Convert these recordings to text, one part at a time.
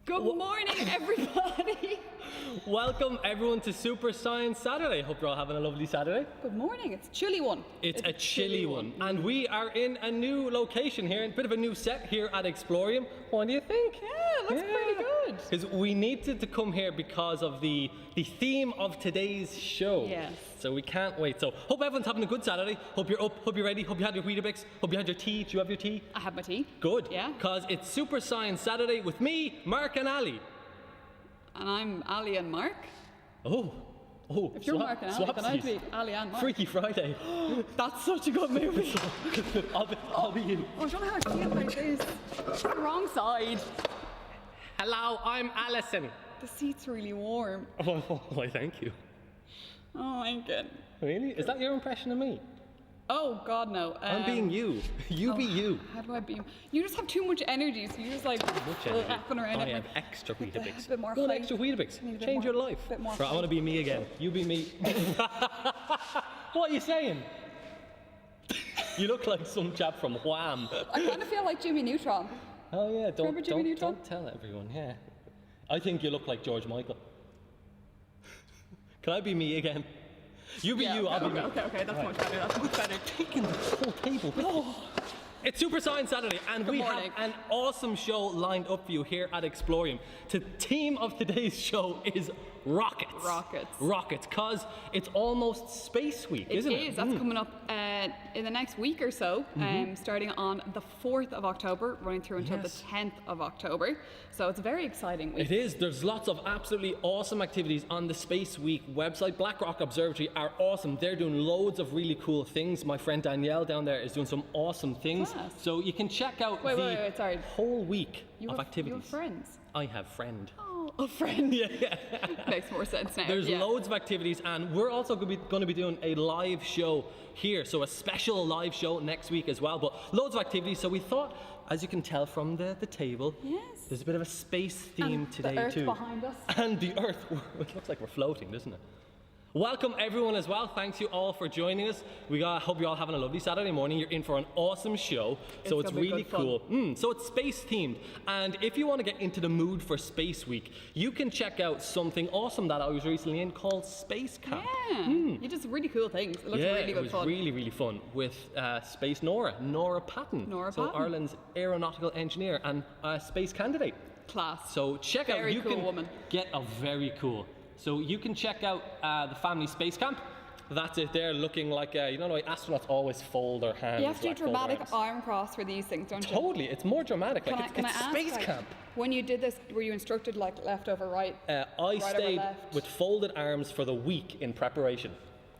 Good morning, everybody. Welcome, everyone, to Super Science Saturday. Hope you're all having a lovely Saturday. Good morning. It's a chilly one. It's a chilly one. And we are in a new location here, a bit of a new set here at Explorium. What do you think? Yeah, it looks pretty good. Because we needed to come here because of the theme of today's show. Yes. So we can't wait. So hope everyone's having a good Saturday. Hope you're up, hope you're ready, hope you had your Weetabix, hope you had your tea. Do you have your tea? I have my tea. Good. Yeah. Because it's Super Science Saturday with me, Mark and Ali. And I'm Ali and Mark. Oh, If you're Mark and Ali, then I'd be Ali and Mark. Freaky Friday. That's such a good movie. I'll be you. I don't know how to feel like this. The wrong side. Hello, I'm Alison. The seat's really warm. Oh, why, thank you. Oh, I get. Really? Is that your impression of me? Oh God, no. I'm being you. You be you. How do I be? You just have too much energy, so you just like flapping around. I have extra Weetabix. A bit more One height. extra Weetabix. Need a bit Change more- your life. bit more Right, I height. want to be me again. You be me. What are you saying? You look like some chap from Wham. I kind of feel like Jimmy Neutron. Oh yeah, Remember Jimmy Neutron? don't tell everyone. Yeah, I think you look like George Michael. Can I be me again? You be you, I'll be me. Okay, that's much better. That's much better. Taking the whole table with you. It's Super Science Saturday, and we have morning. an awesome show lined up for you here at Explorium. The theme of today's show is rockets. Rockets, because it's almost Space Week, isn't it? It is. That's coming up in the next week or so, starting on the 4th of October, running through until Yes. the 10th of October. So it's a very exciting week. It is. There's lots of absolutely awesome activities on the Space Week website. Black Rock Observatory are awesome. They're doing loads of really cool things. My friend Danielle down there is doing some awesome things. Class. So you can check out Wait, sorry. whole week You of have, activities. You have friends. I have friend. Oh, a friend. Yeah. Makes more sense now. There's yeah. loads of activities, and we're also going to be doing a live show here, so a special live show next week as well. But loads of activities. So we thought, as you can tell from the table, Yes. there's a bit of a space theme And today the Earth too. behind us. And the Earth. It looks like we're floating, doesn't it? Welcome everyone as well. Thanks you all for joining us. Hope you're all having a lovely Saturday morning. You're in for an awesome show. So it's gonna be really good fun. cool. So it's space themed. And if you want to get into the mood for Space Week, you can check out something awesome that I was recently in called Space Camp. Yeah. You did some really cool things. It looks really good it was fun. really, really fun with Space Nora Patton. Nora so Patton. Ireland's aeronautical engineer and space candidate. Class. So check out, Very you cool can woman. get a very cool. So you can check out the family space camp. That's it there, looking like, you know, like astronauts always fold their hands. You have to do like fold their dramatic arms. arm cross for these things, don't you? Totally, it's more dramatic. Can Like I it's ask, space like, camp. when you did this, were you instructed like left over right? I over stayed left. with folded arms for the week in preparation.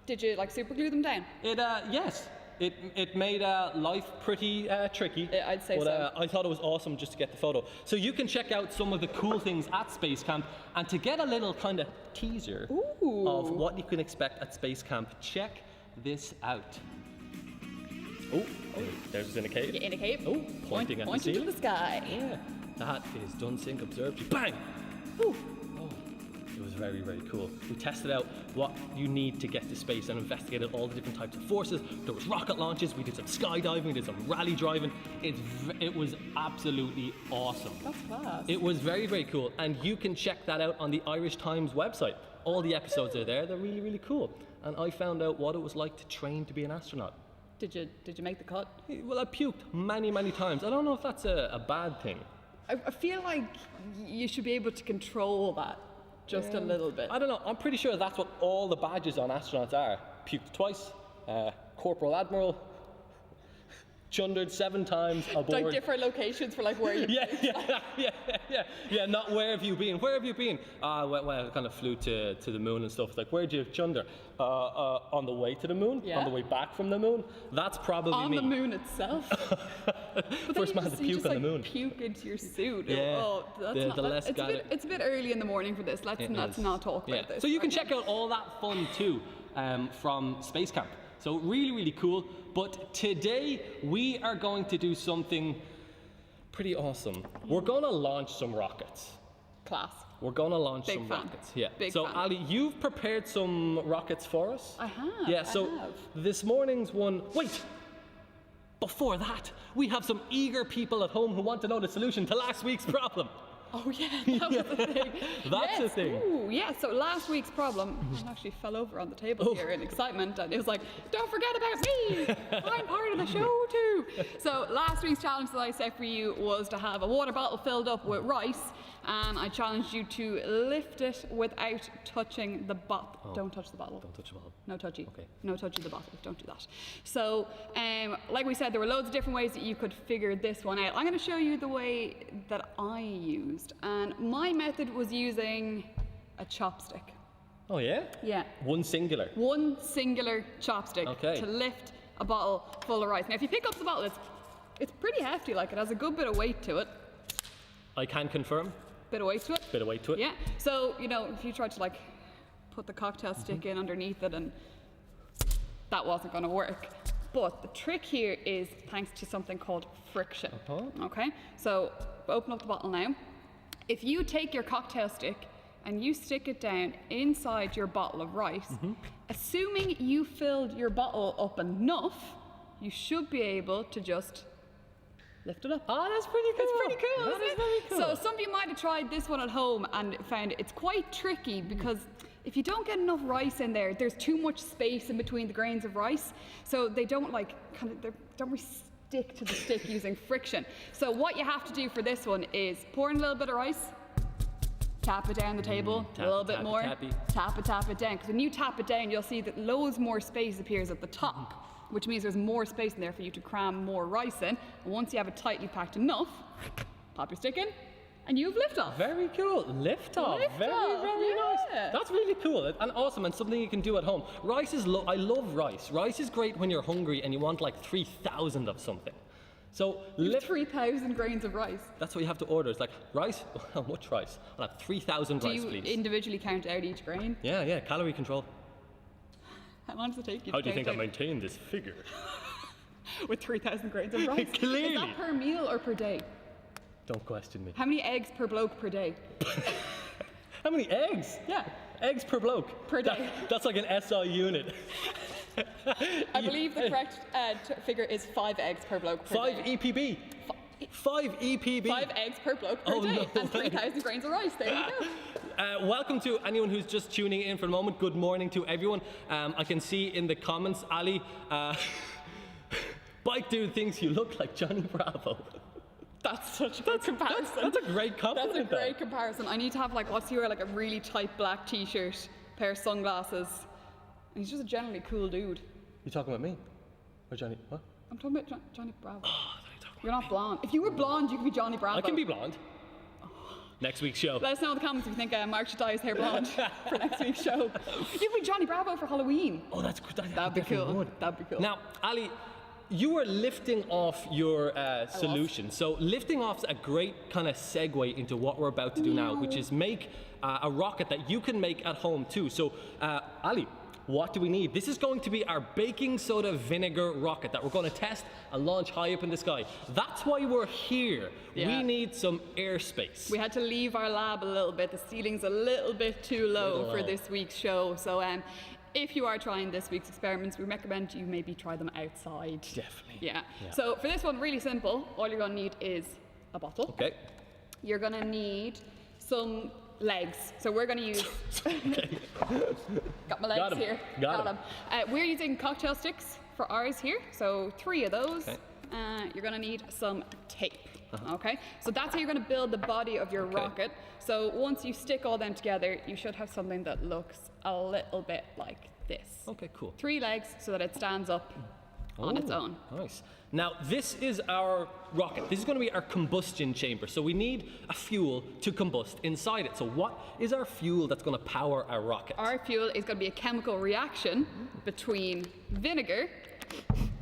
Did you like super glue them down? Yes. It made life pretty tricky. Yeah, I'd say but, so. I thought it was awesome just to get the photo. So you can check out some of the cool things at Space Camp, and to get a little kind of teaser of what you can expect at Space Camp, check this out. Oh, there's us in a cave. You're in a cave. Oh, pointing at the pointing ceiling. to the sky. Yeah, that is Dunsink Observatory. Bang! Ooh. Oh, it was very, very cool. We tested out what you need to get to space and investigated all the different types of forces. There was rocket launches, we did some skydiving, we did some rally driving. It was absolutely awesome. That's class. It was very, very cool, and you can check that out on the Irish Times website. All the episodes are there, they're really, really cool. And I found out what it was like to train to be an astronaut. Did you make the cut? Well, I puked many, many times. I don't know if that's a bad thing. I feel like you should be able to control that just a little bit. I don't know. I'm pretty sure that's what all the badges on astronauts are. Puked twice, Corporal Admiral, chundered 7 times aboard. Like different locations for like where you. Yeah. Not where have you been? Where have you been? Well, I kind of flew to the moon and stuff. It's like, where'd you chunder? On the way to the moon. Yeah. On the way back from the moon. That's probably On me. the moon itself. But First man to you puke just, on the like, moon. Puke into your suit. Yeah. Oh, that's The not, less it's, it's a bit early in the morning for this. Let's not talk about this. So you can check out all that fun too from Space Camp. So really, really cool. But today we are going to do something pretty awesome. We're going to launch some rockets. Class. We're going to launch Big some fan. rockets. Yeah. Big so fan. Ali, you've prepared some rockets for us. I have. Yeah. So I have. this morning's one. Wait. Before that, we have some eager people at home who want to know the solution to last week's problem. Oh yeah, that was the thing. That's the thing. Ooh, yeah, so last week's problem, I actually fell over on the table here in excitement, and it was like, don't forget about me, I'm part of the show too. So last week's challenge that I set for you was to have a water bottle filled up with rice, and I challenged you to lift it without touching the bottle. Oh. Don't touch the bottle. Don't touch the bottle. No touchy. Okay. No touchy the bottle. Don't do that. So, like we said, there were loads of different ways that you could figure this one out. I'm going to show you the way that I used, and my method was using a chopstick. Oh yeah? Yeah. One singular. One singular chopstick Okay. to lift a bottle full of rice. Now, if you pick up the bottle, it's pretty hefty. Like, it has a good bit of weight to it. I can confirm. Bit of weight to it. Bit of weight to it. Yeah. So, you know, if you tried to like put the cocktail stick in underneath it, and that wasn't going to work. But the trick here is thanks to something called friction. Okay? So open up the bottle now. If you take your cocktail stick and you stick it down inside your bottle of rice, assuming you filled your bottle up enough, you should be able to just lift it up. Oh, that's pretty cool. It's pretty cool, That isn't is it? very cool. So some of you might have tried this one at home and found it's quite tricky because if you don't get enough rice in there, there's too much space in between the grains of rice, so they don't they don't really stick to the stick using friction. So what you have to do for this one is pour in a little bit of rice, tap it down the table, a little bit more, tap it down. Because when you tap it down, you'll see that loads more space appears at the top, which means there's more space in there for you to cram more rice in. And once you have it tightly packed enough, pop your stick in, and you've liftoff. Very cool. Liftoff. Very nice. That's really cool and awesome, and something you can do at home. Rice is I love rice. Rice is great when you're hungry and you want like 3,000 of something. So 3,000 grains of rice. That's what you have to order. It's like rice. How much rice? I'll have 3,000 rice, Do you please. individually count out each grain? Yeah. Calorie control. How long does it take you? How to do you think I count out maintain this figure? with 3,000 grains of rice? Clearly. Is that per meal or per day? Don't question me. How many eggs per bloke per day? How many eggs? Yeah. Eggs per bloke. Per day. That's like an SI unit. I believe the correct figure is 5 eggs per bloke per 5 day. EPB. 5 EPB. 5 eggs per bloke per Oh, day. no And way. 3,000 grains of rice. There you go. Welcome to anyone who's just tuning in for the moment. Good morning to everyone. I can see in the comments, Ali, Bike Dude thinks you look like Johnny Bravo. That's such a good comparison. That's a great compliment. That's a great comparison. I need to have like like a really tight black t-shirt, pair of sunglasses. And he's just a generally cool dude. You talking about me? Or Johnny? What? I'm talking about Johnny Bravo. Oh, I thought you were talking You're not blonde. If you were blonde, you could be Johnny Bravo. I can be blonde. Next week's show. Let us know in the comments if you think Mark should dye his hair blonde for next week's show. You could be Johnny Bravo for Halloween. Oh, that's good. That'd be cool. That'd be cool. Now, Ali, you were lifting off your solution. So lifting off's a great kind of segue into what we're about to do now, which is make a rocket that you can make at home too. So, Ali, what do we need? This is going to be our baking soda vinegar rocket that we're going to test and launch high up in the sky. That's why we're here. Yeah. We need some airspace. We had to leave our lab a little bit. The ceiling's a little bit too low for this week's show. So if you are trying this week's experiments, we recommend you maybe try them outside. Definitely. Yeah. So for this one, really simple. All you're going to need is a bottle. Okay. You're going to need some legs. So we're going to use... Got my legs Got 'em. here. Got 'em. We're using cocktail sticks for ours here. So 3 of those. Okay. You're going to need some tape. Okay, so that's how you're going to build the body of your rocket. So once you stick all them together, you should have something that looks a little bit like this. Okay, cool. 3 legs so that it stands up on its own. Nice. Now, this is our rocket. This is going to be our combustion chamber. So we need a fuel to combust inside it. So what is our fuel that's going to power our rocket? Our fuel is going to be a chemical reaction between vinegar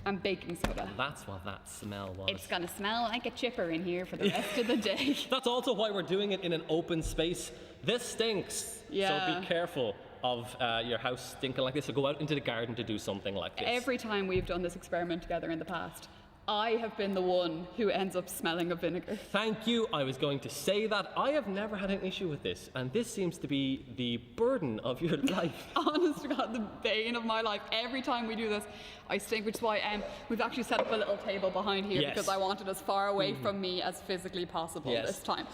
and baking soda. That's what that smell was. It's going to smell like a chipper in here for the rest of the day. That's also why we're doing it in an open space. This stinks. Yeah. So be careful of your house stinking like this. So go out into the garden to do something like this. Every time we've done this experiment together in the past, I have been the one who ends up smelling of vinegar. Thank you. I was going to say that. I have never had an issue with this, and this seems to be the burden of your life. Honest to God, the bane of my life. Every time we do this, I stink, which is why we've actually set up a little table behind here because I want it as far away from me as physically possible this time.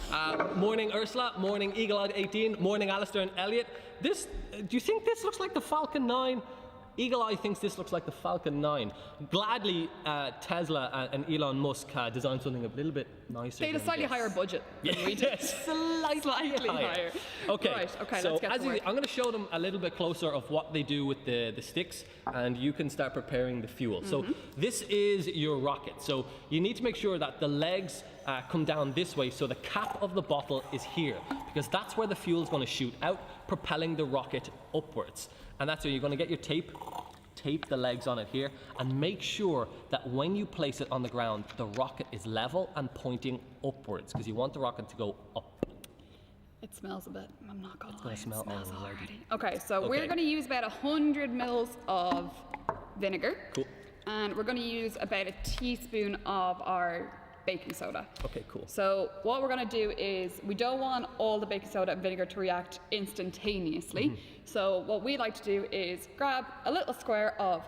Morning, Ursula. Morning, Eagle-Eyed 18. Morning, Alistair and Elliot. Do you think this looks like the Falcon 9? Eagle Eye thinks this looks like the Falcon 9. Gladly, Tesla and Elon Musk designed something a little bit nicer. They had a slightly higher budget than we did. Slightly higher. Okay, right, okay, so let's get to work. I'm going to show them a little bit closer of what they do with the sticks, and you can start preparing the fuel. So this is your rocket. So you need to make sure that the legs come down this way, so the cap of the bottle is here, because that's where the fuel is going to shoot out, propelling the rocket upwards. And that's where you're going to get your tape the legs on it here, and make sure that when you place it on the ground, the rocket is level and pointing upwards, because you want the rocket to go up. It smells a bit. I'm not going to lie. It smells already. Okay, so we're going to use about 100 mils of vinegar. Cool. And we're going to use about a teaspoon of our baking soda. Okay, cool. So what we're going to do is, we don't want all the baking soda and vinegar to react instantaneously. So what we like to do is grab a little square of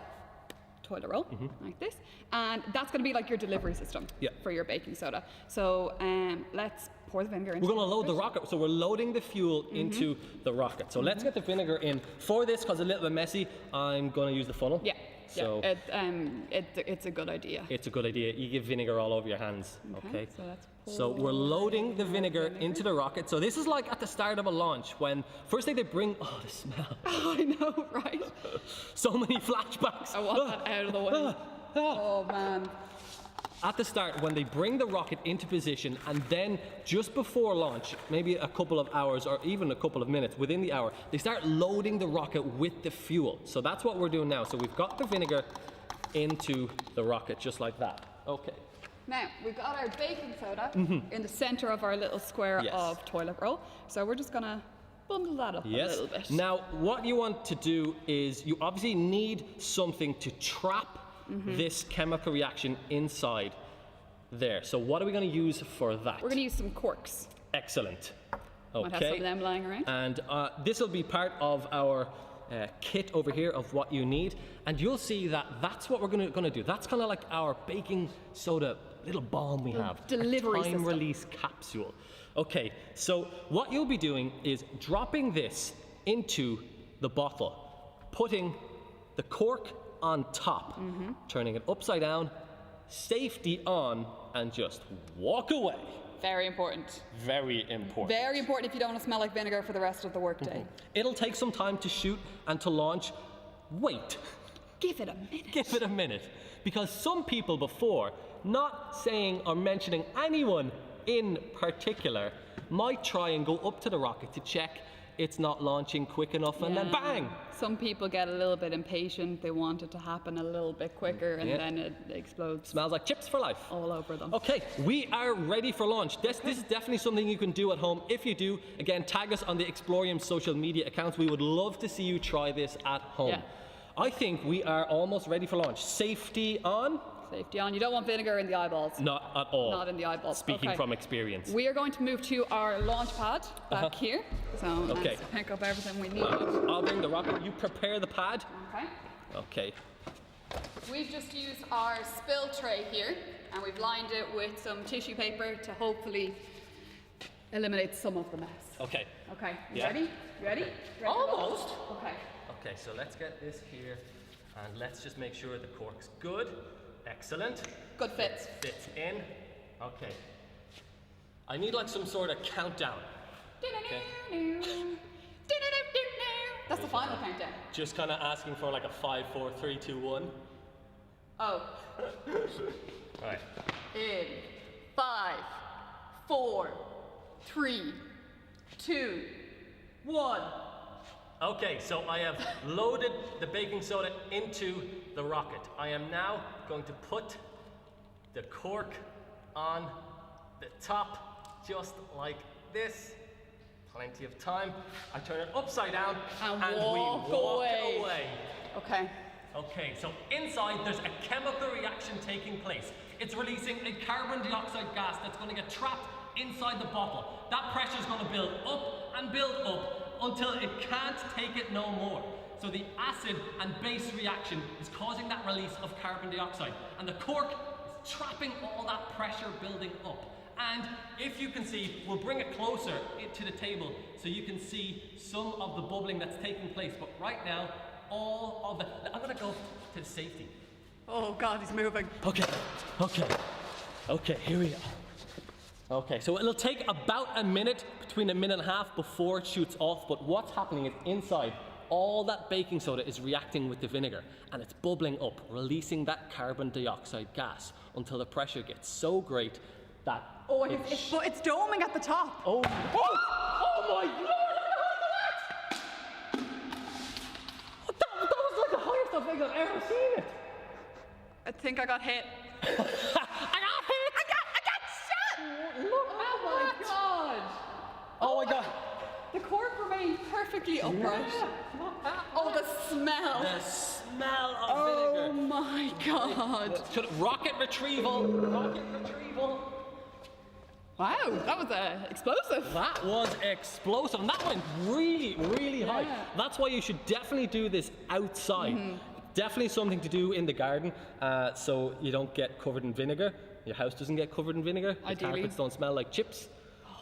toilet roll, like this, and that's going to be like your delivery system for your baking soda. So let's pour the vinegar into. We're going to load the rocket, so we're loading the fuel into the rocket. So let's get the vinegar in. For this, because it's a little bit messy, I'm going to use the funnel. Yeah. So it's a good idea. It's a good idea. You get vinegar all over your hands. Okay. So let's pour. So we're loading the vinegar into the rocket. So this is like at the start of a launch, when first thing they bring. Oh, the smell. I know, right? So many flashbacks. I want that out of the way. Oh man. At the start, when they bring the rocket into position, and then just before launch, maybe a couple of hours or even a couple of minutes within the hour, they start loading the rocket with the fuel. So that's what we're doing now. So we've got the vinegar into the rocket just like that. Okay. Now, we've got our baking soda in the center of our little square of toilet roll. So we're just gonna bundle that up a little bit. Now, what you want to do is, you obviously need something to trap this chemical reaction inside there. So what are we going to use for that? We're going to use some corks. Excellent. Okay. Might have some of them lying around. And this will be part of our kit over here of what you need. And you'll see that that's what we're going to do. That's kind of like our baking soda little bomb we have. Delivery system. Time release capsule. Okay, so what you'll be doing is dropping this into the bottle, putting the cork on top, turning it upside down, safety on, and just walk away. Very important. Very important. Very important if you don't want to smell like vinegar for the rest of the workday. It'll take some time to shoot and to launch. Wait. Give it a minute. Give it a minute. Because some people before, not saying or mentioning anyone in particular, might try and go up to the rocket to check it's not launching quick enough, and then bang! Some people get a little bit impatient. They want it to happen a little bit quicker, and then it explodes. Smells like chips for life. All over them. Okay, we are ready for launch. This is definitely something you can do at home. If you do, again, tag us on the Explorium social media accounts. We would love to see you try this at home. Yeah. I think we are almost ready for launch. Safety on? Safety on. You don't want vinegar in the eyeballs. Not at all. Not in the eyeballs. Speaking from experience. We are going to move to our launch pad back here. So let's pick up everything we need. I'll bring the rocket. You prepare the pad. Okay. Okay. We've just used our spill tray here, and we've lined it with some tissue paper to hopefully eliminate some of the mess. Okay. Okay. You ready? You ready? Almost. Okay. Okay, so let's get this here, and let's just make sure the cork's good. Excellent. Good fits. Fits in. Okay. I need like some sort of countdown. Okay. That's the final countdown. Just kind of asking for like a 5, 4, 3, 2, 1. Oh. Right. In 5, 4, 3, 2, 1. Okay, so I have loaded the baking soda into the rocket. I am now going to put the cork on the top, just like this. Plenty of time. I turn it upside down and we walk away. Okay. Okay, so inside there's a chemical reaction taking place. it's releasing a carbon dioxide gas that's going to get trapped inside the bottle. That pressure is going to build up and build up until it can't take it no more. So the acid and base reaction is causing that release of carbon dioxide, and the cork is trapping all that pressure building up. And if you can see, we'll bring it closer to the table so you can see some of the bubbling that's taking place. But right now, all of the, I'm gonna go to the safety. Oh God, he's moving. Okay, here we go. Okay, so it'll take about a minute, between a minute and a half before it shoots off, but what's happening is inside, all that baking soda is reacting with the vinegar and it's bubbling up, releasing that carbon dioxide gas until the pressure gets so great that it's doming at the top. Oh my Lord! That was like the highest I think I've ever seen it. I think I got hit. I got hit! I got shot! Look Oh my God! Oh my God! The cork remained perfectly upright. Oh, the smell! The smell of vinegar. Oh my God! Rocket retrieval. Wow, that was explosive. That was explosive, and that went really, really high. That's why you should definitely do this outside. Definitely something to do in the garden, so you don't get covered in vinegar. Your house doesn't get covered in vinegar. The carpets don't smell like chips.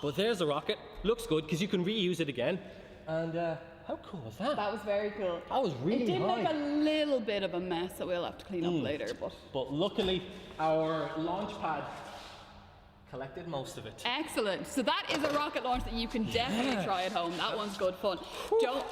But there's a rocket. Looks good because you can reuse it again. And how cool was that? That was very cool. That was really It did high. make a little bit of a mess that we'll have to clean up later, But luckily, our launch pad collected most of it. Excellent. So that is a rocket launch that you can definitely try at home. That one's good fun.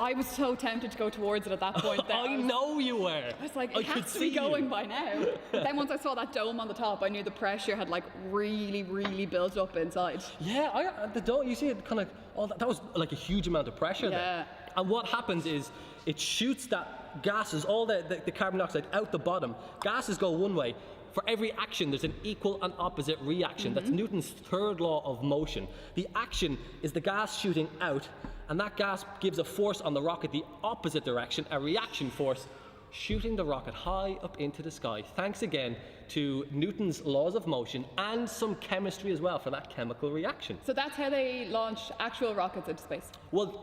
I was so tempted to go towards it at that point. I know you were. I was like, I it could has to be see going you. by now. But then once I saw that dome on the top, I knew the pressure had like really, really built up inside. Yeah, the dome, you see it kind of, that was like a huge amount of pressure there. And what happens is it shoots that gases, all the carbon dioxide out the bottom. Gases go one way. For every action, there's an equal and opposite reaction. That's Newton's third law of motion. The action is the gas shooting out, and that gas gives a force on the rocket the opposite direction, a reaction force, shooting the rocket high up into the sky. Thanks again to Newton's laws of motion and some chemistry as well for that chemical reaction. So that's how they launch actual rockets into space. Well,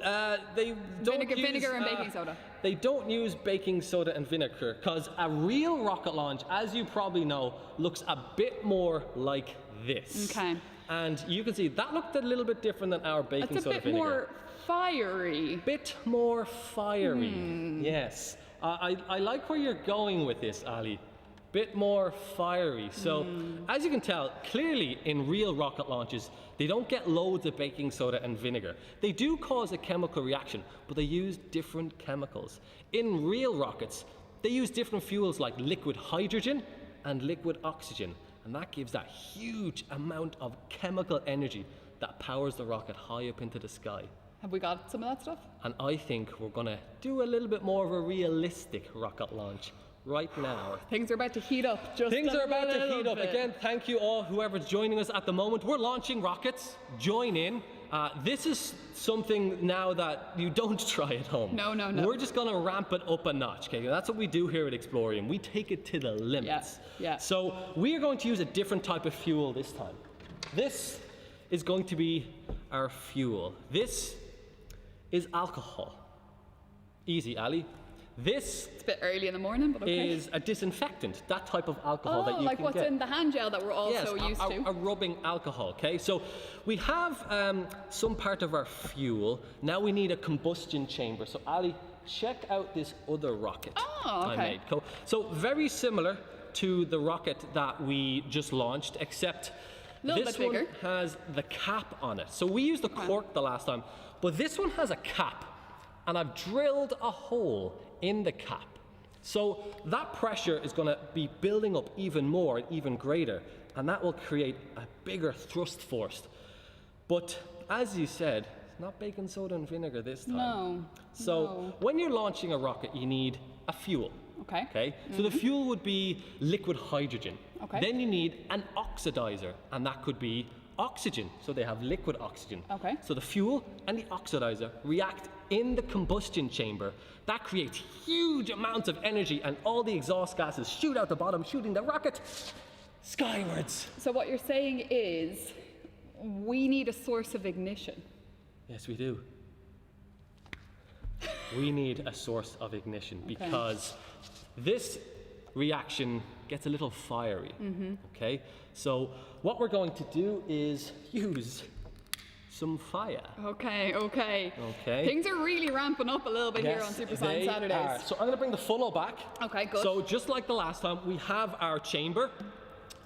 they don't use vinegar and baking soda. They don't use baking soda and vinegar because a real rocket launch, as you probably know, looks a bit more like this. Okay. And you can see that looked a little bit different than our baking soda vinegar. It's a bit more fiery. Bit more fiery. Yes. I like where you're going with this, Ali. Bit more fiery. So, as you can tell, clearly in real rocket launches, they don't get loads of baking soda and vinegar. They do cause a chemical reaction, but they use different chemicals. In real rockets, they use different fuels like liquid hydrogen and liquid oxygen, and that gives that huge amount of chemical energy that powers the rocket high up into the sky. Have we got some of that stuff? And I think we're gonna do a little bit more of a realistic rocket launch right now. Things are about to heat up. Things are about to heat up. Again, thank you all, whoever's joining us at the moment. We're launching rockets. Join in. This is something now that you don't try at home. No. We're just gonna ramp it up a notch, okay? That's what we do here at Explorium. We take it to the limits. Yeah. So we are going to use a different type of fuel this time. This is going to be our fuel. This is alcohol. Easy, Ali. This It's a bit early in the morning, but okay. is a disinfectant, that type of alcohol that you like can what's get. in the hand gel that we're all Yes, so used to. a rubbing alcohol, okay? So we have some part of our fuel. Now we need a combustion chamber. So Ali, check out this other rocket I made. So very similar to the rocket that we just launched, except this one has the cap on it. So we used the cork the last time, but this one has a cap, and I've drilled a hole in the cap. So that pressure is going to be building up even more and even greater, and that will create a bigger thrust force. But as you said, it's not baking soda and vinegar this time. So when you're launching a rocket, you need a fuel. Okay. So the fuel would be liquid hydrogen. Then you need an oxidizer, and that could be oxygen. So they have liquid oxygen. So the fuel and the oxidizer react in the combustion chamber. That creates huge amounts of energy, and all the exhaust gases shoot out the bottom, shooting the rocket skywards. So what you're saying is we need a source of ignition. Yes, we do. We need a source of ignition because this reaction gets a little fiery. Okay, so what we're going to do is use some fire. Okay. Okay. Things are really ramping up a little bit here on Super Science Saturdays. So I'm going to bring the funnel back. Okay, good. So just like the last time, we have our chamber,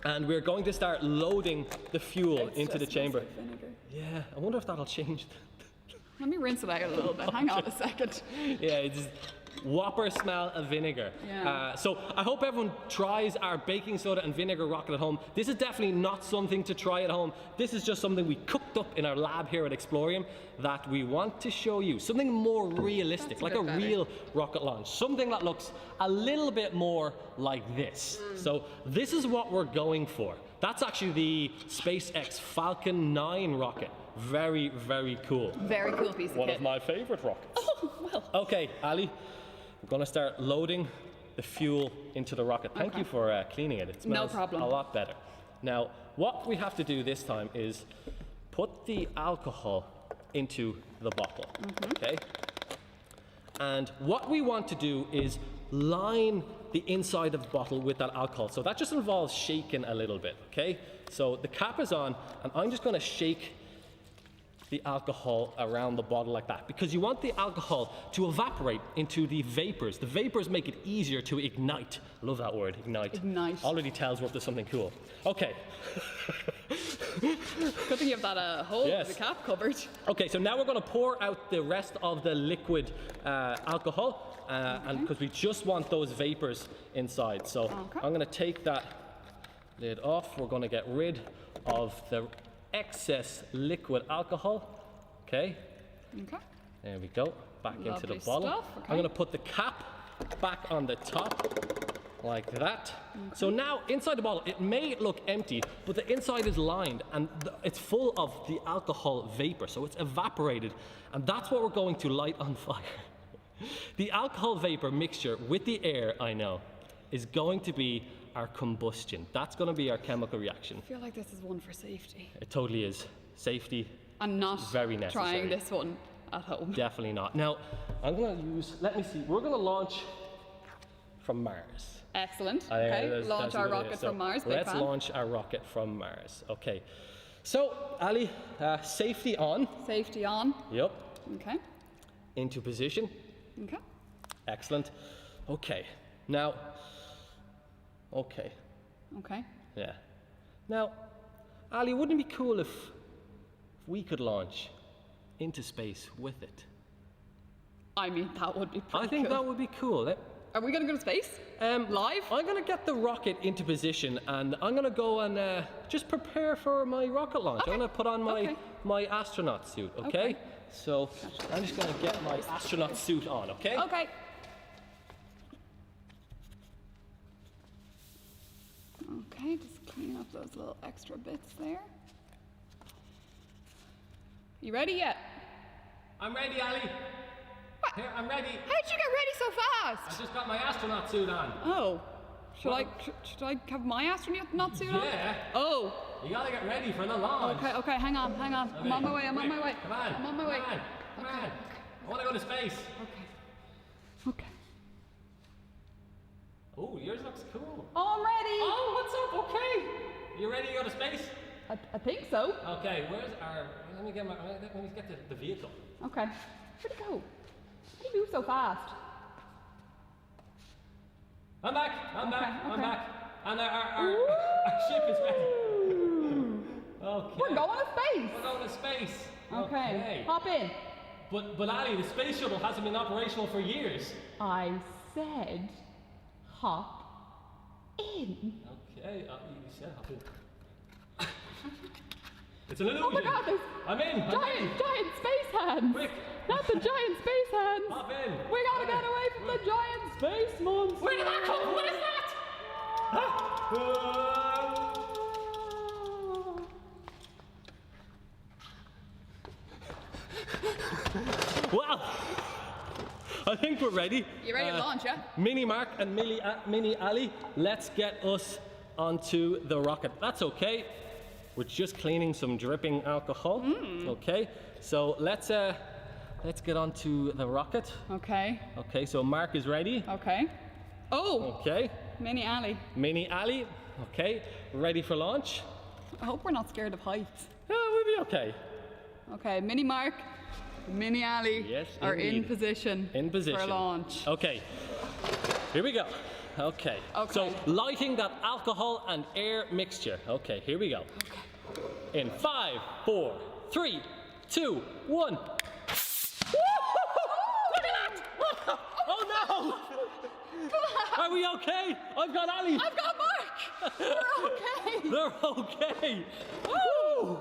and we're going to start loading the fuel into the chamber. Like vinegar. Yeah, I wonder if that'll change. Let me rinse it out a little bit. Hang on a second. Yeah, it's whopper smell of vinegar. Yeah. So I hope everyone tries our baking soda and vinegar rocket at home. This is definitely not something to try at home. This is just something we cooked up in our lab here at Explorium that we want to show you. Something more realistic, like a real rocket launch. Something that looks a little bit more like this. So this is what we're going for. That's actually the SpaceX Falcon 9 rocket. Very, very cool. Very cool piece of One kit. of my favorite rockets. Oh, well. Okay, Ali, we're going to start loading the fuel into the rocket. Thank you for cleaning it. It smells problem. a lot better. Now, what we have to do this time is put the alcohol into the bottle, okay? And what we want to do is line the inside of the bottle with that alcohol. So that just involves shaking a little bit, okay? So the cap is on, and I'm just going to shake the alcohol around the bottle like that, because you want the alcohol to evaporate into the vapors. The vapors make it easier to ignite. Love that word, ignite. Ignite. Already tells we're up to something cool. Okay. Good thing you have that hole with the cap covered. Okay, so now we're going to pour out the rest of the liquid alcohol, and because we just want those vapors inside. So I'm going to take that lid off. We're going to get rid of the excess liquid alcohol. Okay. There we go. Back into the bottle. I'm going to put the cap back on the top like that. So now inside the bottle, it may look empty, but the inside is lined and it's full of the alcohol vapor. So it's evaporated, and that's what we're going to light on fire. The alcohol vapor mixture with the air, I know, is going to be our combustion. That's going to be our chemical reaction. I feel like this is one for safety. It totally is. Safety. I'm not very necessary. trying this one at home. Definitely not. Now, I'm going to use, let me see, we're going to launch from Mars. Excellent. Okay, launch our rocket from Mars. Let's launch our rocket from Mars. Okay. So, Ali, safety on. Safety on. Yep. Okay. Into position. Okay. Excellent. Okay. Now, okay. Okay. Yeah. Now, Ali, wouldn't it be cool if we could launch into space with it? I mean, that would be pretty I think cool. that would be cool. Are we going to go to space? Live? I'm going to get the rocket into position, and I'm going to go and just prepare for my rocket launch. I'm going to put on my astronaut suit, okay? So I'm just going to get my astronaut suit on, okay? Okay. Okay, just clean up those little extra bits there. You ready yet? I'm ready, Ali. What? Here, I'm ready. How'd you get ready so I fast? just got my astronaut suit on. Oh. Should I have my astronaut suit on? Yeah. Oh. You gotta get ready for the launch. Okay, hang on. I'm on my way, Come on. I'm on my way. Come on. I wanna go to space. Okay. Oh, yours looks cool. Oh, I'm ready. Oh, what's up? Okay. You ready to go to space? I think so. Okay, where's our, let me get the vehicle. Okay. Where'd it go? How do you move so fast? I'm back. I'm Okay. back. And our ship is ready. Okay. We're going to space. We're going to space. Okay. Hop in. But Ali, the space shuttle hasn't been operational for years. I said hop in. Okay, you said hop in. It's an illusion. Oh my God, there's I'm in. giant space hands. Quick. Not the giant space hands. Hop in. We gotta get away from the giant space monster. Where did that come? What is that? Well, I think we're ready. You ready to launch, yeah? Mini Mark and Mini Ali, let's get us onto the rocket. That's okay. We're just cleaning some dripping alcohol. Okay, so let's get onto the rocket. Okay. Okay, so Mark is ready. Okay. Oh! Okay. Mini alley. Mini alley. Okay, ready for launch. I hope we're not scared of heights. Oh, we'll be okay. Okay, Mini Mark, Mini alley Yes, are in indeed. In for position. launch. Okay, here we go. Okay. Okay. So lighting that alcohol and air mixture. Okay, here we go. Okay. In 5, 4, 3, 2, 1. Look at that! Oh no! Are we okay? I've got Ali. I've got Mark! We're okay! They're okay. Woo!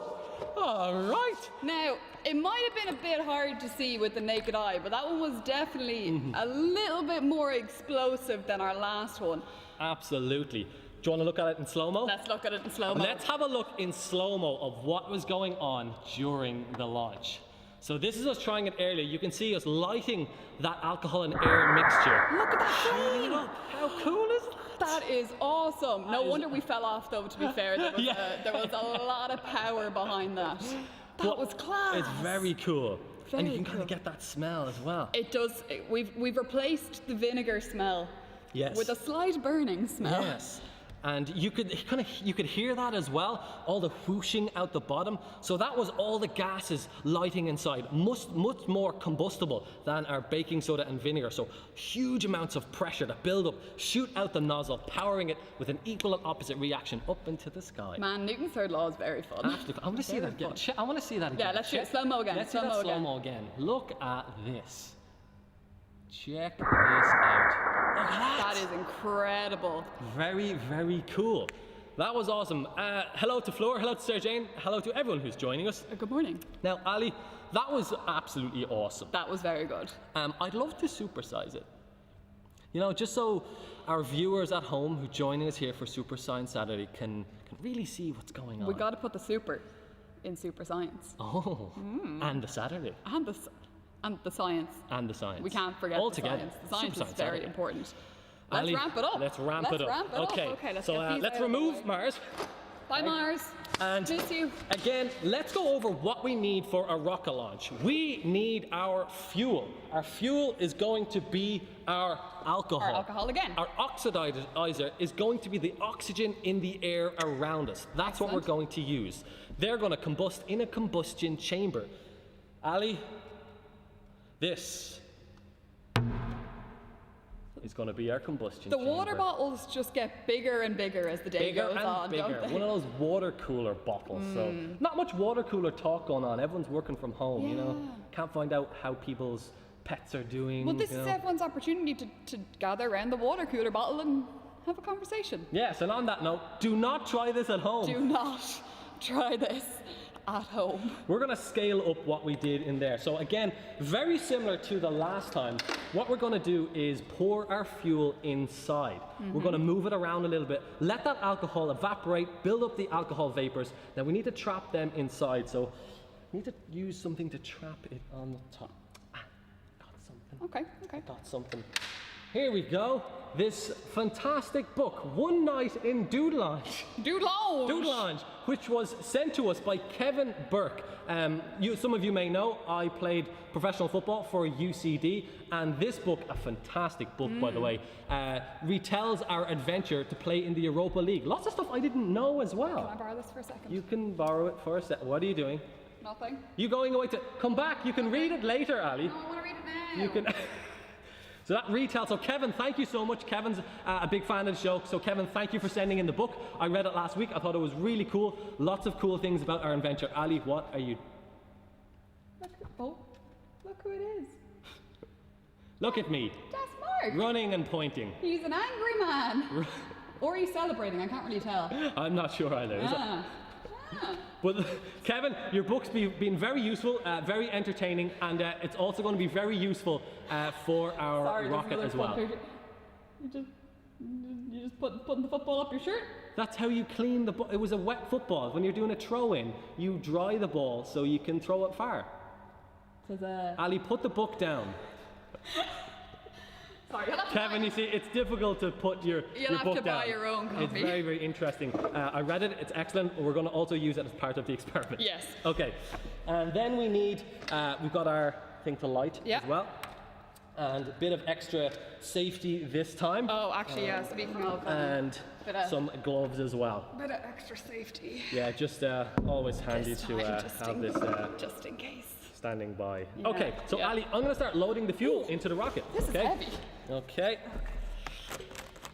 All right. Now, it might have been a bit hard to see with the naked eye, but that one was definitely a little bit more explosive than our last one. Absolutely. Do you want to look at it in slow-mo? Let's look at it in slow-mo. Let's have a look in slow-mo of what was going on during the launch. So this is us trying it earlier. You can see us lighting that alcohol and air mixture. Look at that Shooting it flame! up. How cool is that? That is awesome. No is- wonder we fell off, though, to be fair. There was a lot of power behind that. That But was class. It's very cool. And you Very can kind cool. of get that smell as well. It does. We've replaced the vinegar smell Yes. with a slight burning smell. Yes. And you could hear that as well, all the whooshing out the bottom. So that was all the gases lighting inside, much more combustible than our baking soda and vinegar. So huge amounts of pressure to build up, shoot out the nozzle, powering it with an equal and opposite reaction up into the sky. Man, Newton's third law is very fun. Absolutely. I want to see that again. I want to see that again. Yeah, let's do it. Check- Slow-mo again. Let's do Slow-mo that again. slow-mo again. Look at this. Check this out. Look at that. That is incredible. Very, very cool. That was awesome. Hello to Fleur, hello to Sarah Jane, hello to everyone who's joining us. Good morning. Now, Ali, that was absolutely awesome. That was very good. I'd love to supersize it. You know, just so our viewers at home who are joining us here for Super Science Saturday can really see what's going on. We got to put the super in super science. Oh, and the Saturday. And the science. And the science. We can't forget All the together. science. The science Super is very Saturday. important. Let's Ali, ramp it up. Let's ramp it up. Okay, let's so get these let's out of the remove way. Mars. Bye, Mars. And Miss you. again, let's go over what we need for a rocket launch. We need our fuel. Our fuel is going to be our alcohol. Our alcohol again. Our oxidizer is going to be the oxygen in the air around us. That's what we're Excellent. going to use. They're going to combust in a combustion chamber. Ali, this is going to be our combustion The chamber. water bottles just get bigger and bigger as the day Bigger goes and on, bigger. don't they? One of those water cooler bottles. So not much water cooler talk going on. Everyone's working from home, you know. Yeah. Can't find out how people's pets are doing. Well, this you is know. everyone's opportunity to gather around the water cooler bottle and have a conversation. Yes, and on that note, do not try this at home. Do not try this at home. We're going to scale up what we did in there. So again, very similar to the last time, what we're going to do is pour our fuel inside. We're going to move it around a little bit, let that alcohol evaporate, build up the alcohol vapors. Now we need to trap them inside. So we need to use something to trap it on the top. Got something. Okay. Got something. Here we go. This fantastic book, One Night in Doodlange. Doodlange, which was sent to us by Kevin Burke. Some of you may know I played professional football for UCD, and this book, a fantastic book by the way, retells our adventure to play in the Europa League. Lots of stuff I didn't know as well. Can I borrow this for a second? You can borrow it for a sec. What are you doing? Nothing. You going away to come back? You can read it later, Ali. No, I want to read it now. You can. So that retells. So Kevin, thank you so much. Kevin's a big fan of the show. So Kevin, thank you for sending in the book. I read it last week. I thought it was really cool. Lots of cool things about our adventure. Ali, what are you? Look who it is. Look at me, That's Mark. running and pointing. He's an angry man. Or he's celebrating, I can't really tell. I'm not sure either. Is it? Ah. But Kevin, your book's been very useful, very entertaining, and it's also going to be very useful for our Sorry, there's rocket another as well. picture. You just putting the football up your shirt? That's how you clean the ball. It was a wet football. When you're doing a throw-in, you dry the ball so you can throw it far. Says, Ali, put the book down. Sorry, you'll have to Kevin, buy, you see, it's difficult to put your You'll have book to down. buy your own It's copy. very, very interesting. I read it, it's excellent. We're going to also use it as part of the experiment. Yes. Okay, and then we need, we've got our thing to light Yeah. as well. And a bit of extra safety this time. Oh, actually, yeah, speaking of... And bit of- some gloves as well. bit of extra safety. Yeah, just always handy This to time, just have in- this just in case. standing by. Yeah, Okay, so yeah. Ali, I'm going to start loading the fuel into the rocket. This okay? is heavy. Okay.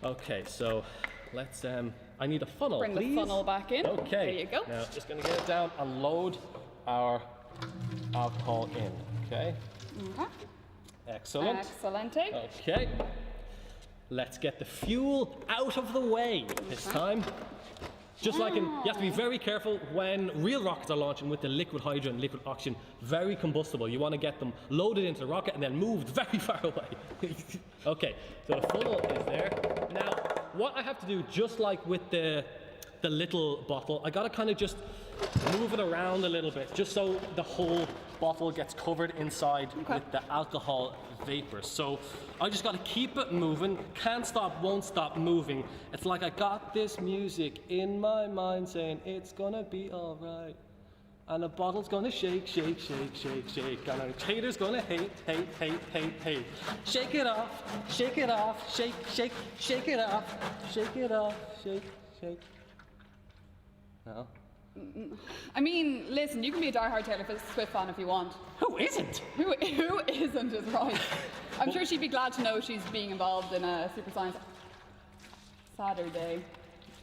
Okay, so let's, I need a funnel, Bring please. the funnel back in. Okay. There you go. Now, just going to get it down and load our alcohol in. Okay. Okay. Excellent. Excellente. Okay. Let's get the fuel out of the way this time. Just like in, you have to be very careful when real rockets are launching with the liquid hydrogen, liquid oxygen, very combustible. You want to get them loaded into the rocket and then moved very far away. Okay, so the funnel is there. Now, what I have to do, just like with the little bottle, I gotta kind of just move it around a little bit, just so the whole bottle gets covered inside with the alcohol vapors. So I just gotta keep it moving, can't stop, won't stop moving. It's like I got this music in my mind saying it's gonna be alright. And the bottle's gonna shake, shake, shake, shake, shake. And the haters gonna hate, hate, hate, hate, hate. Shake it off, shake it off, shake, shake, shake it off, shake it off, shake, shake. No. I mean, listen, you can be a die-hard Taylor Swift fan if you want. Who isn't? Who isn't is right. I'm sure she'd be glad to know she's being involved in a Super Science Saturday.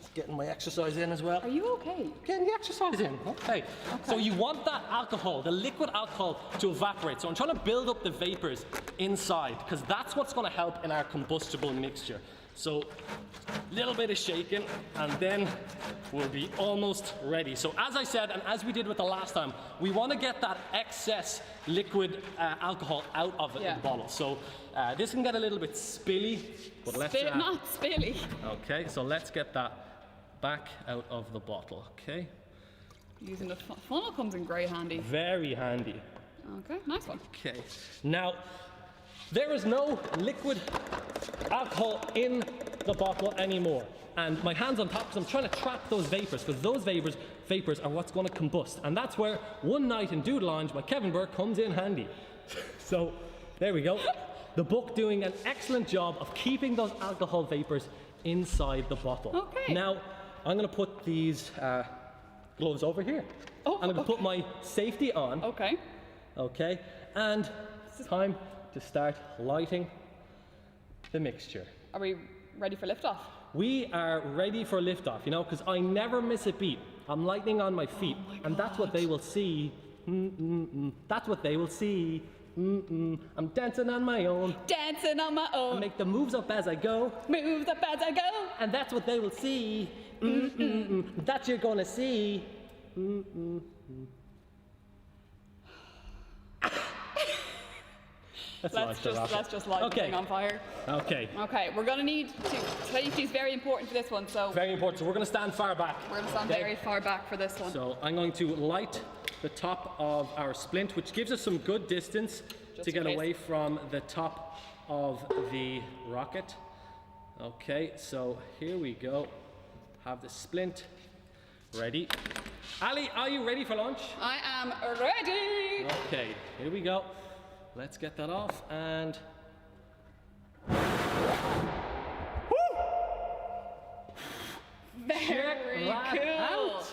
Just getting my exercise in as well. Are you okay? Getting the exercise in. Okay. So you want that alcohol, the liquid alcohol, to evaporate. So I'm trying to build up the vapors inside because that's what's going to help in our combustible mixture. So a little bit of shaking and then we'll be almost ready. So as I said, and as we did with the last time, we want to get that excess liquid alcohol out of it in the bottle. So this can get a little bit spilly, but let's... Not spilly. Okay, so let's get that back out of the bottle, okay? Using the funnel comes in great handy. Very handy. Okay, nice one. Okay, now there is no liquid alcohol in the bottle anymore. And my hand's on top because I'm trying to trap those vapors, because those vapors are what's going to combust. And that's where One Night in Dude Lounge by Kevin Burke comes in handy. So there we go. The book doing an excellent job of keeping those alcohol vapors inside the bottle. Okay. Now, I'm going to put these gloves over here. Oh, I'm going to put my safety on. Okay. Okay, and it's time to start lighting the mixture. Are we ready for liftoff? We are ready for liftoff, you know, because I never miss a beat. I'm lightning on my feet, and that's what they will see. That's what they will see. I'm dancing on my own. Dancing on my own. I make the moves up as I go, Moves up as I go. and that's what they will see. That you're gonna see. Let's just light the thing on fire. Okay. Okay, we're gonna need to. Safety is very important for this one, so Very important. So we're going to stand far back. we're gonna stand Okay? very far back for this one. So I'm going to light the top of our splint, which gives us some good distance Just to in get case. away from the top of the rocket. Okay, so here we go. Have the splint ready. Ali, are you ready for launch? I am ready. Okay, here we go. Let's get that off and... Very that cool. out.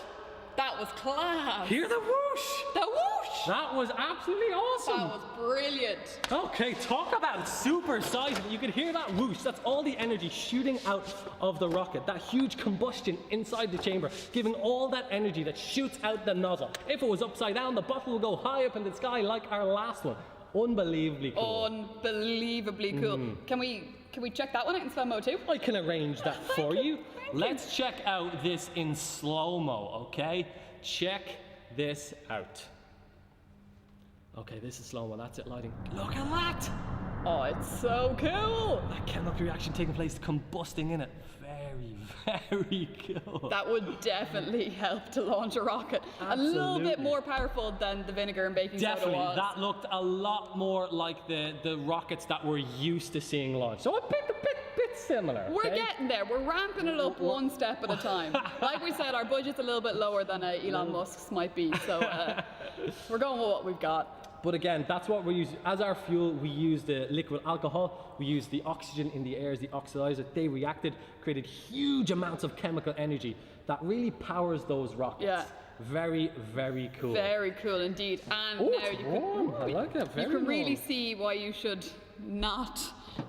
That was class. Hear the whoosh! The whoosh. That was absolutely awesome! That was brilliant. Okay, talk about super sizing. You can hear that whoosh. That's all the energy shooting out of the rocket. That huge combustion inside the chamber, giving all that energy that shoots out the nozzle. If it was upside down, the bottle would go high up in the sky like our last one. Unbelievably cool. Unbelievably cool. Can we check that one out in slow-mo too? I can arrange that for you. Thank you. Let's check out this in slow-mo, okay? Check this out. Okay, this is slow-mo. That's it, lighting. Look at that! Oh, it's so cool. That chemical reaction taking place, combusting in it. Very very, very cool. That would definitely help to launch a rocket. Absolutely. A little bit more powerful than the vinegar and baking soda Definitely, was. that looked a lot more like the rockets that we're used to seeing launched. So a bit similar. We're okay? getting there. We're ramping it up one step at a time. Like we said, our budget's a little bit lower than Elon Musk's might be, so we're going with what we've got. But again, that's what we use as our fuel. We use the liquid alcohol. We use the oxygen in the air as the oxidizer. They reacted, created huge amounts of chemical energy that really powers those rockets. Yeah. Very, very cool. Very cool indeed. And Ooh, now it's you warm. I like that. you Very can really warm. see why you should not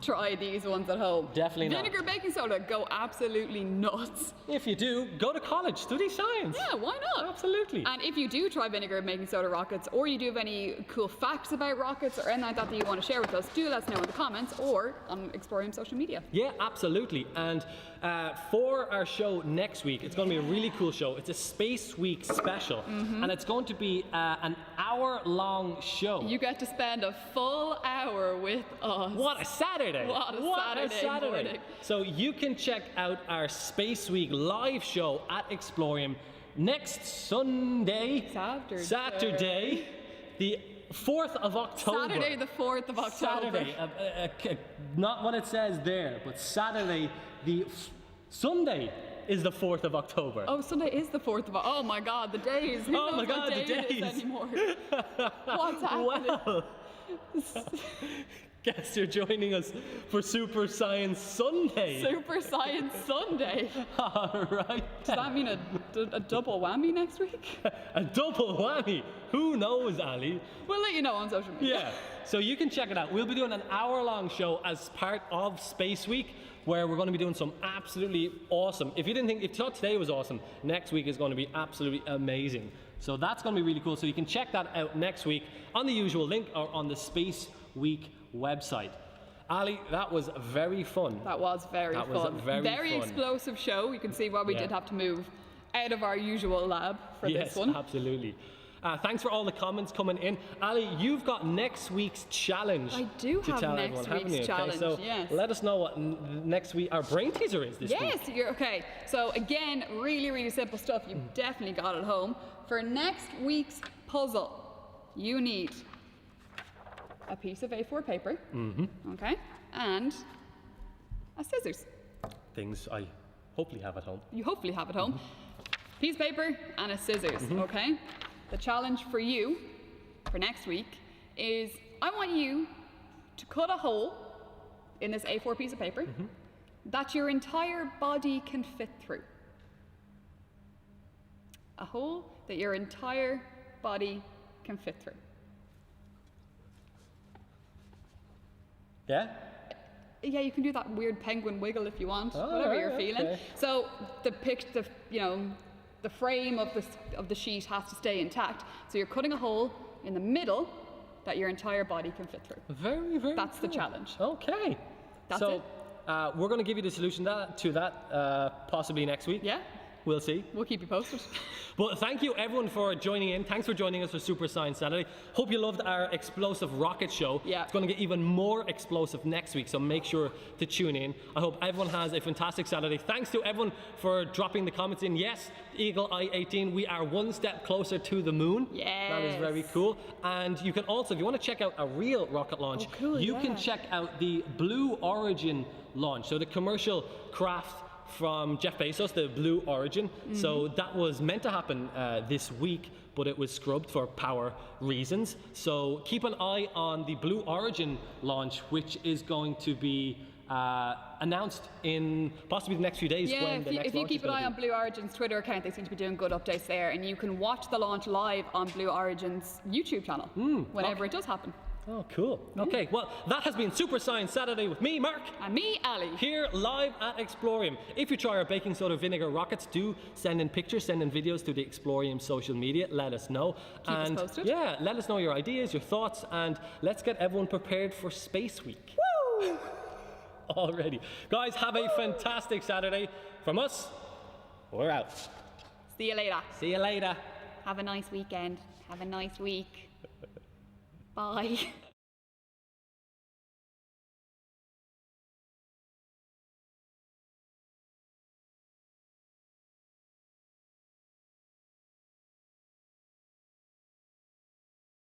try these ones at home. Definitely not. Vinegar, baking soda, go absolutely nuts. If you do, go to college, study science. Yeah, why not? Absolutely. And if you do try vinegar and baking soda rockets, or you do have any cool facts about rockets or anything like that that you want to share with us, do let us know in the comments or on Explorium social media. Yeah, absolutely. And for our show next week, it's going to be a really cool show. It's a Space Week special, and it's going to be an hour-long show. You get to spend a full hour with us. What a Saturday! What a Saturday morning. So you can check out our Space Week live show at Explorium next Sunday, Saturday, the 4th of October. Saturday the 4th of October. Saturday, not what it says there, but Saturday, Sunday is the 4th of October. Oh, Sunday is the 4th of October. Oh my God, the days. Who Oh knows my God, what the day it is days. anymore? What's happening? Well, guess you're joining us for Super Science Sunday. Super Science Sunday. All right. Does that mean a double whammy next week? A double whammy. Who knows, Ali? We'll let you know on social media. Yeah. So you can check it out. We'll be doing an hour-long show as part of Space Week, where we're going to be doing some absolutely awesome. If you thought today was awesome, next week is going to be absolutely amazing. So that's going to be really cool. So you can check that out next week on the usual link or on the Space Week website. Ali, that was very fun. That was very fun. Was very fun. Explosive show. You can see why we did have to move out of our usual lab for this one. Yes, absolutely. Thanks for all the comments coming in. Ali, you've got next week's challenge. I do to have tell next everyone, haven't week's you? challenge, So yes. let us know what next week our brain teaser is this week. Yes, you're okay. So again, really, really simple stuff. You've definitely got at home. For next week's puzzle, you need a piece of A4 paper, okay, and a scissors. Things I hopefully have at home. You hopefully have at home. Piece of paper and a scissors, okay? The challenge for you for next week is I want you to cut a hole in this A4 piece of paper that your entire body can fit through. A hole that your entire body can fit through. Yeah? Yeah, you can do that weird penguin wiggle if you want, Oh, whatever right, you're feeling. okay. So the frame of the sheet has to stay intact. So you're cutting a hole in the middle that your entire body can fit through. Very, very That's the cool. challenge. Okay. That's so, it. we're going to give you the solution to that possibly next week. Yeah, We'll see. we'll keep you posted. But thank you everyone for joining in. Thanks for joining us for Super Science Saturday. Hope you loved our explosive rocket show. Yeah. It's going to get even more explosive next week, so make sure to tune in. I hope everyone has a fantastic Saturday. Thanks to everyone for dropping the comments in. Yes, Eagle Eye 18, we are one step closer to the moon. That is very Yes. cool. And you can also, if you want to check out a real rocket launch, cool, you yeah. can check out the Blue Origin launch. So the commercial craft from Jeff Bezos, the Blue Origin. So that was meant to happen this week, but it was scrubbed for power reasons. So keep an eye on the Blue Origin launch, which is going to be announced in possibly the next few days. Yeah, when the next if you launch keep is an gonna eye be. on Blue Origin's Twitter account, they seem to be doing good updates there, and you can watch the launch live on Blue Origin's YouTube channel whenever it does happen. Oh, cool. Okay, well, that has been Super Science Saturday with me, Mark. And me, Ali. Here live at Explorium. If you try our baking soda vinegar rockets, do send in pictures, send in videos to the Explorium social media. Let us know. Keep us posted. Yeah, let us know your ideas, your thoughts, and let's get everyone prepared for Space Week. Woo! Already. Guys, have a fantastic Saturday. From us, we're out. See you later. See you later. Have a nice weekend. Have a nice week. Bye.